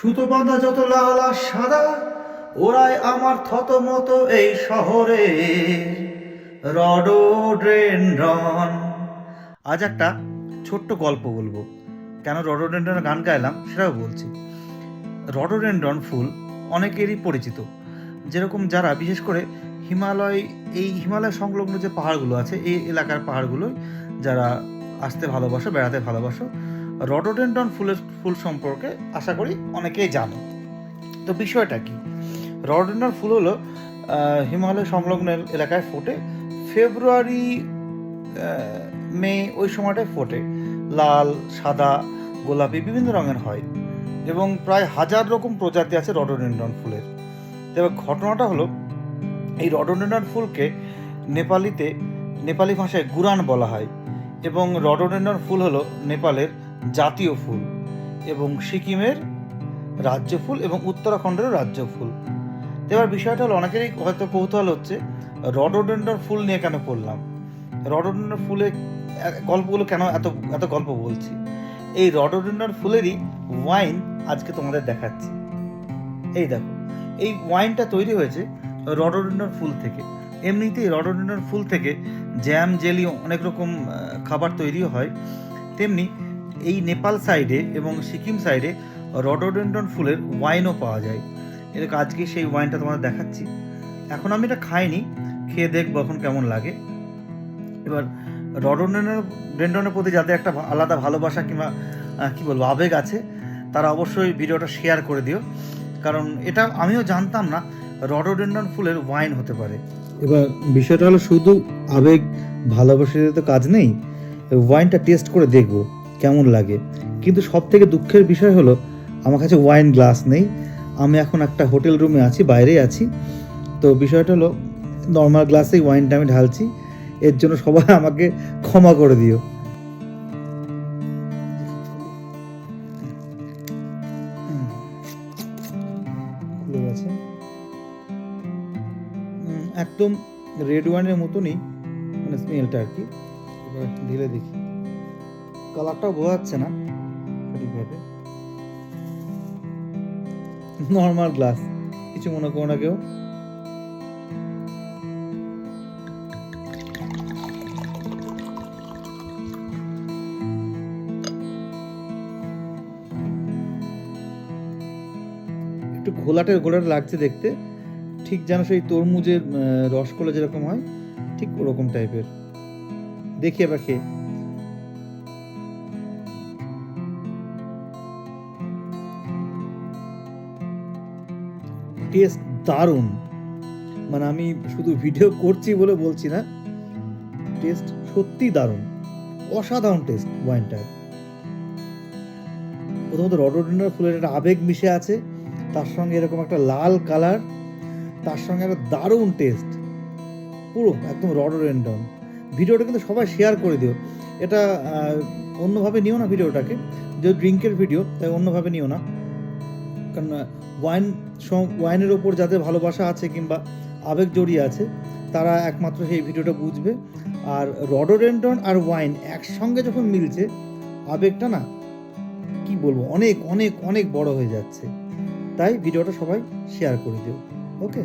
সুতো বাঁধা যত লাল আর সাদা, ওরাই আমার থতমত এই শহরে রডোডেনড্রন। আজ একটা ছোট্ট গল্প বলবো। কেন রডোডেনড্রনের গান গাইলাম সেটাও বলছি। রডোডেনড্রন ফুল অনেকেরই পরিচিত, যেরকম যারা বিশেষ করে হিমালয় সংলগ্ন যে পাহাড়গুলো আছে, এই এলাকার পাহাড়গুলো যারা আসতে ভালোবাসো, বেড়াতে ভালোবাসো, রডোডেনড্রন ফুল সম্পর্কে আশা করি অনেকেই জানো। তো বিষয়টা কি, রডোডেনড্রন ফুল হলো হিমালয় সংলগ্ন এলাকায় ফোটে। ফেব্রুয়ারি মে ওই সময়টায় ফোটে। লাল, সাদা, গোলাপি বিভিন্ন রঙের হয় এবং প্রায় 1000 রকম প্রজাতি আছে রডোডেনড্রন ফুলের। তবে ঘটনাটা হলো, এই রডোডেনড্রন ফুলকে নেপালি ভাষায় গুরান বলা হয় এবং রডোডেনড্রন ফুল হলো নেপালের জাতীয় ফুল এবং সিকিমের রাজ্য ফুল এবং উত্তরাখণ্ডের রাজ্য ফুল। এবার বিষয়টা হলো, অনেকেরই হয়তো কৌতূহল হচ্ছে রডোডেনড্রন ফুল নিয়ে কেন পড়লাম, রডোডেনড্রন ফুলের গল্পগুলো কেন এত এত গল্প বলছি। এই রডোডেনড্রন ফুলেরই ওয়াইন আজকে তোমাদের দেখাচ্ছি। এই দেখো, এই ওয়াইনটা তৈরি হয়েছে রডোডেনড্রন ফুল থেকে। এমনিতেই রডোডেনড্রন ফুল থেকে জ্যাম, জেলি, অনেক রকম খাবার তৈরিও হয়। তেমনি এই নেপাল সাইডে এবং সিকিম সাইডে রডোডেনড্রন ফুলের ওয়াইনও পাওয়া যায়। এরকম আজকে সেই ওয়াইনটা তোমাদের দেখাচ্ছি। এখন আমি এটা খাইনি, খেয়ে দেখবো এখন কেমন লাগে। এবার রডোডেনড্রনের প্রতি যাদের একটা আলাদা ভালোবাসা কিংবা কি বলবো আবেগ আছে, তারা অবশ্যই ভিডিওটা শেয়ার করে দিও, কারণ এটা আমিও জানতাম না রডোডেনড্রন ফুলের ওয়াইন হতে পারে। এবার বিষয়টা হলো, শুধু আবেগ ভালোবাসার তো কাজ নেই, ওয়াইনটা টেস্ট করে দেখবো কেমন লাগে। কিন্তু সব থেকে দুঃখের বিষয় হলো, আমার কাছে ওয়াইন গ্লাস নেই। আমি এখন একটা হোটেল রুমে আছি, বাইরেই আছি। তো বিষয়টা হলো, নর্মাল গ্লাসেই ওয়াইনটা আমি ঢালছি। এর জন্য সবাই আমাকে ক্ষমা করে দিও। খুলে গেছে, একদম রেড ওয়াইনের মতনই মানে স্মেলটা আর কি। এবার ঢেলে দেখি, কালারটাও বোঝা যাচ্ছে না সঠিকভাবে। নর্মাল গ্লাস, কিছু মনে করো না কেউ। একটু ঘোলাটে লাগছে দেখতে, ঠিক যেন সেই তরমুজের রসকলা যেরকম হয়, ঠিক ওরকম টাইপের। দেখি এবার খেয়ে। টেস্ট দারুণ, মানে আমি শুধু ভিডিও করছি বলে বলছি না, টেস্ট সত্যি দারুণ, অসাধারণ টেস্ট ওয়াইনটার। প্রথমত রডোডেনড্রন ফুলের একটা আবেগ মিশে আছে, তার সঙ্গে এরকম একটা লাল কালার, তার সঙ্গে একটা দারুণ টেস্ট, পুরো একদম রডোডেনড্রন। ভিডিওটা কিন্তু সবাই শেয়ার করে দিও। এটা অন্যভাবে নিও না ভিডিওটাকে, যে ড্রিঙ্কের ভিডিও, তাই অন্যভাবে নিও না। কারণ ওয়াইনের ওপর যাদের ভালোবাসা আছে কিংবা আবেগ জড়িয়ে আছে, তারা একমাত্র সেই ভিডিওটা বুঝবে। আর রডোডেনড্রন আর ওয়াইন একসঙ্গে যখন মিলছে, আবেগটা না কি বলবো, অনেক অনেক অনেক বড় হয়ে যাচ্ছে। তাই ভিডিওটা সবাই শেয়ার করে দিও। ওকে।